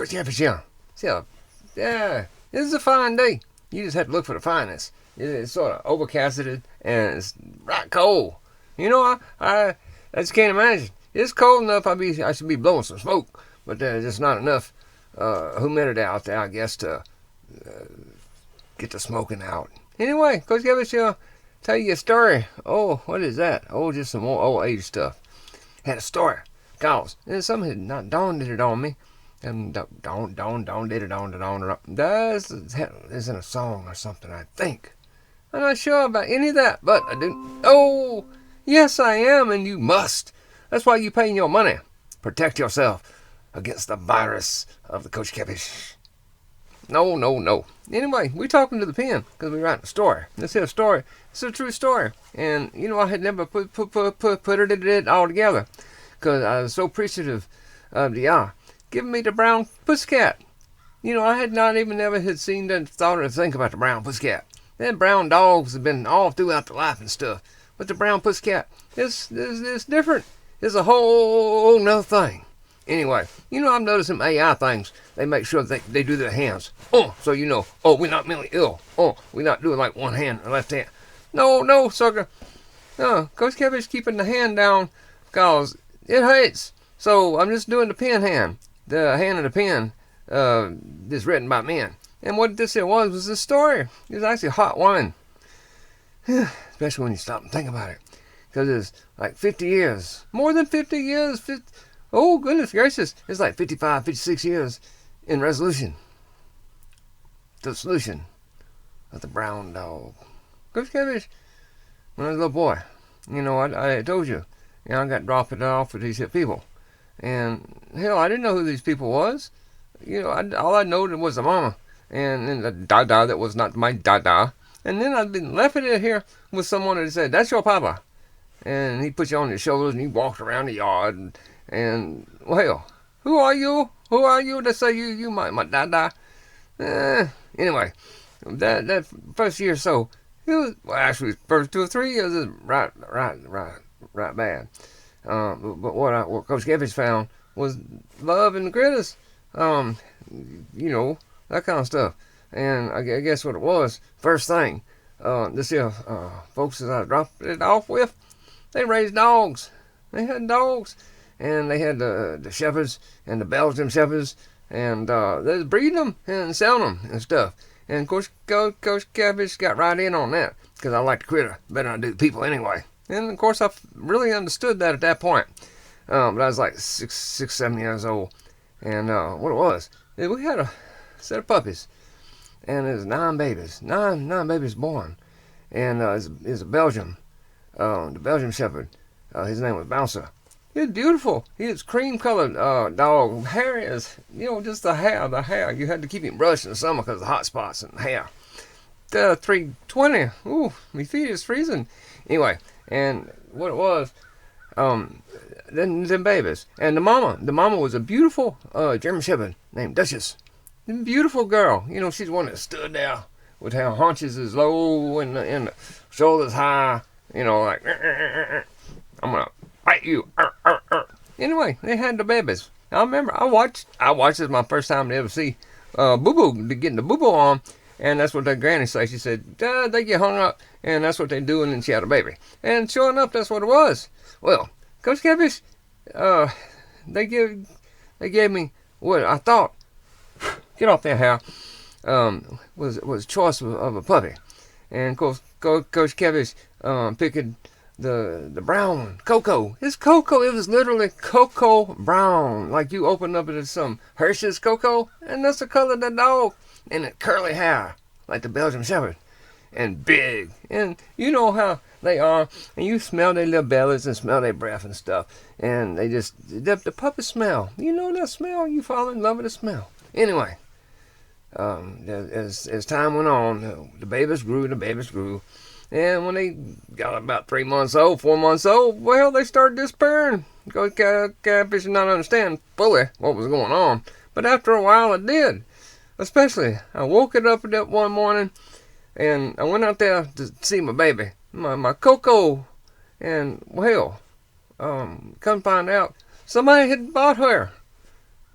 Coach Jeffers, yeah. Yeah, this is a fine day. You just have to look for the fineness. It's sort of overcasted and it's right cold. You know, I just can't imagine. It's cold enough. I should be blowing some smoke, but there's just not enough humidity out there, I guess, to get the smoking out. Anyway, Coach Jeffers, tell you a story. Oh, what is that? Oh, just some more old age stuff. Had a story. Cause something had not dawned it on me. And dawned it on. That's in a song or something, I think. I'm not sure about any of that, but I do. Oh, yes, I am, and you must. That's why you paying your money. Protect yourself against the virus of the Coach Kevish. No. Anyway, we're talking to the pen because we're writing a story. This here story, it's a true story. And, I had never put it all together because I was so appreciative of the giving me the brown pussycat. I had not even ever had seen that thought or think about the brown pussycat. Them brown dogs have been all throughout the life and stuff. But the brown pussycat, it's different. It's a whole nother thing. Anyway, I've noticed some AI things. They make sure they do their hands. So we're not mentally ill. We're not doing like one hand or left hand. No, sucker. Coach Kevin's keeping the hand down because it hurts. So I'm just doing the pen hand. The hand of the pen is written by men. And what this here was a story. It was actually a hot one. Especially when you stop and think about it. Because it's like 50 years. More than 50 years. Oh, goodness gracious. It's like 55, 56 years in resolution. The solution of the brown dog. Coach Kevish, when I was a little boy, I told you, I got dropped it off with these people. And, hell, I didn't know who these people was. All I knowed was the mama. And then the dada that was not my dada. And then I'd been left in here with someone that said, that's your papa. And he put you on his shoulders and he walked around the yard. And well, who are you? Who are you to say you my dada? Anyway, that first year or so, it was, actually, first 2 or 3 years is right bad. But what Coach Kevish found was love and the critters. That kind of stuff. And I guess what it was, first thing, this here, folks that I dropped it off with, they raised dogs. They had dogs. And they had the shepherds and the Belgian shepherds. And they was breeding them and selling them and stuff. And of course, Coach Kevish got right in on that. Because I like the critter better than I do the people anyway. And of course, I really understood that at that point. But I was like 6, 7 years old. And what it was, we had a set of puppies. And there's 9 babies. Nine babies born. And it's a Belgian. The Belgian shepherd. His name was Bouncer. He was beautiful. He was cream-colored dog. Hair is, just the hair. You had to keep him brushed in the summer because of the hot spots in the hair. 320. Ooh, my feet is freezing. Anyway, and what it was, them babies. And the mama was a beautiful German shepherd named Duchess. A beautiful girl. She's the one that stood there with her haunches is low and the shoulders high. Like, I'm going to bite you. Anyway, they had the babies. I remember I watched this my first time to ever see Boo-Boo getting the Boo-Boo on. And that's what that granny said. She said, they get hung up, and that's what they do, and then she had a baby. And sure enough, that's what it was. Well, Coach Kevish, they gave me what I thought, get off there, Hal, was choice of a puppy. And of course, Coach Kevish picked the brown one, Coco. It's Coco. It was literally Coco brown. Like you open up it as some Hershey's Coco, and that's the color of the dog. And it curly hair, like the Belgian Shepherd. And big. And you know how they are. And you smell their little bellies and smell their breath and stuff. And they just, the puppy smell. You know that smell? You fall in love with the smell. Anyway, as time went on, the babies grew. And when they got about 3 months old, 4 months old, well, they started disappearing. Coach Kevish did not understand fully what was going on. But after a while, it did. Especially, I woke it up that one morning, and I went out there to see my baby, my Coco, and well, come find out, somebody had bought her.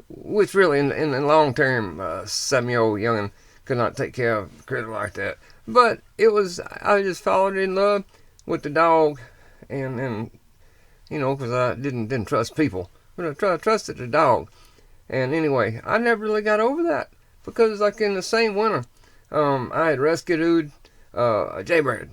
which really in the long term, 7-year-old youngin could not take care of a critter like that. But it was, I just fallen in love with the dog, and you know, because I didn't trust people, but I trusted the dog. And anyway, I never really got over that because, like in the same winter, I had rescued a jaybird,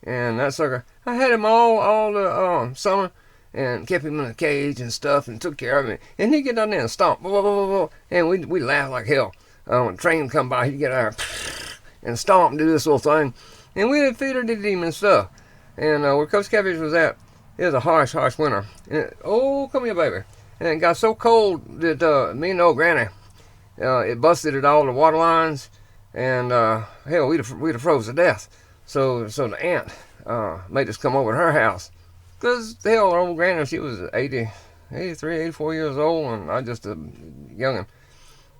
and that sucker, I had him all the summer, and kept him in a cage and stuff, and took care of him. And he'd get down there and stomp, blah, blah, blah, blah, and we laugh like hell. When a train come by, he'd get out there and stomp and do this little thing, and we'd feed him and stuff. And where Coach Catfish was at, it was a harsh winter. And oh, come here, baby. And it got so cold that me and old granny, it busted at all the water lines, and hell, we'd have froze to death. So the aunt made us come over to her house, because hell, our old granny, she was 83, 84 years old, and I just a youngin.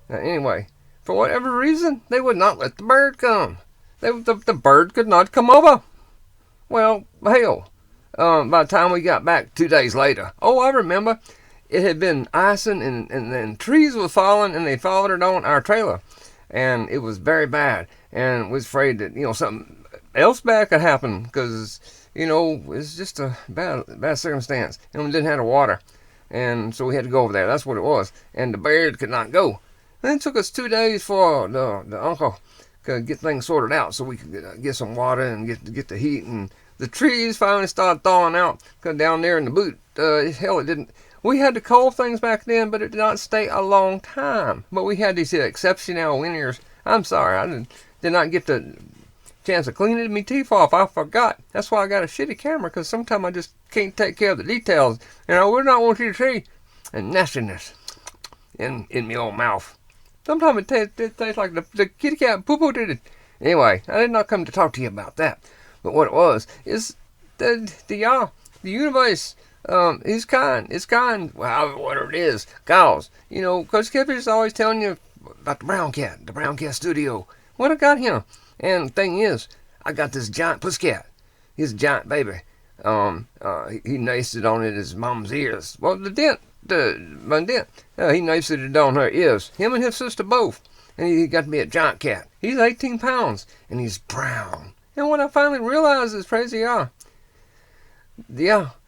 Anyway, for whatever reason, they would not let the bird come. The bird could not come over. Well, hell, by the time we got back 2 days later, oh, I remember, it had been icing, and trees were falling, and they followed it on our trailer. And it was very bad. And we was afraid that, you know, something else bad could happen, because, you know, it's just a bad circumstance. And we didn't have the water. And so we had to go over there. That's what it was. And the bird could not go. And it took us 2 days for the uncle to get things sorted out so we could get some water and get the heat. And the trees finally started thawing out, because down there in the boot, hell, it didn't. We had the cold things back then, but it did not stay a long time. But we had these exceptional winters. I'm sorry, I did not get the chance of cleaning my teeth off. I forgot. That's why I got a shitty camera, because sometimes I just can't take care of the details. And I would not want you to see the nastiness in my old mouth. Sometimes it tastes like the kitty cat poo-poo did it. Anyway, I did not come to talk to you about that. But what it was is the universe. It's kind, well, whatever it is, cause, you know, Coach Catfish is always telling you about the brown cat studio. What I got him, and the thing is, I got this giant pussycat. He's a giant baby. He nested on it his mom's ears. Well, my dent, he nested it on her ears. Him and his sister both. And he got me a giant cat. He's 18 pounds, and he's brown. And what I finally realized is, crazy,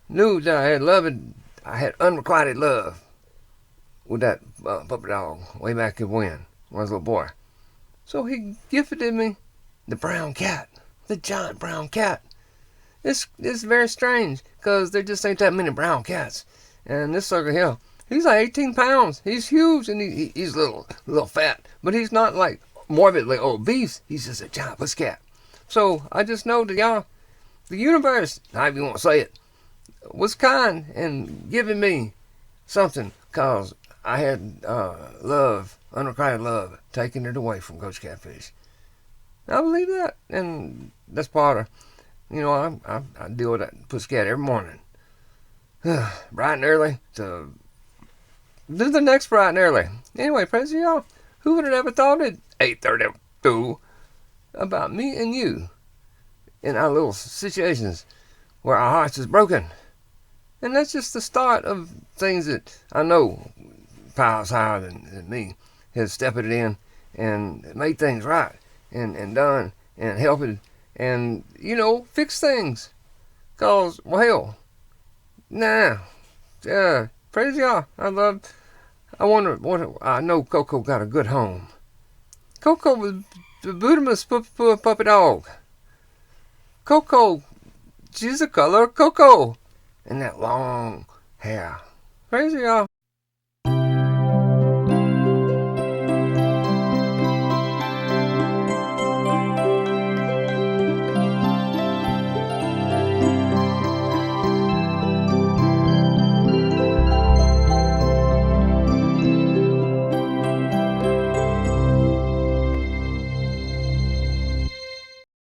knew that I had unrequited love with that puppy dog way back when I was a little boy. So he gifted me the brown cat, the giant brown cat. It's very strange, because there just ain't that many brown cats. And this sucker here, he's like 18 pounds. He's huge, and he's a little fat, but he's not like morbidly obese. He's just a giant pussycat. So I just know that the universe, however you want to say it, was kind and giving me something, because I had love, unrequited love, taking it away from Coach Catfish. I believe that, and that's part of, you know, I deal with that pussycat every morning, bright and early to the next bright and early. Anyway, praise y'all. Who would have ever thought at 8:32 about me and you in our little situations where our hearts is broken? And that's just the start of things that I know powers higher than me has stepped it in and made things right and done and helped and, you know, fix things. Because, well, hell, praise y'all. I know Coco got a good home. Coco was the Buddha's puppy dog. Coco, she's the color of Coco. And that long hair. Crazy, y'all.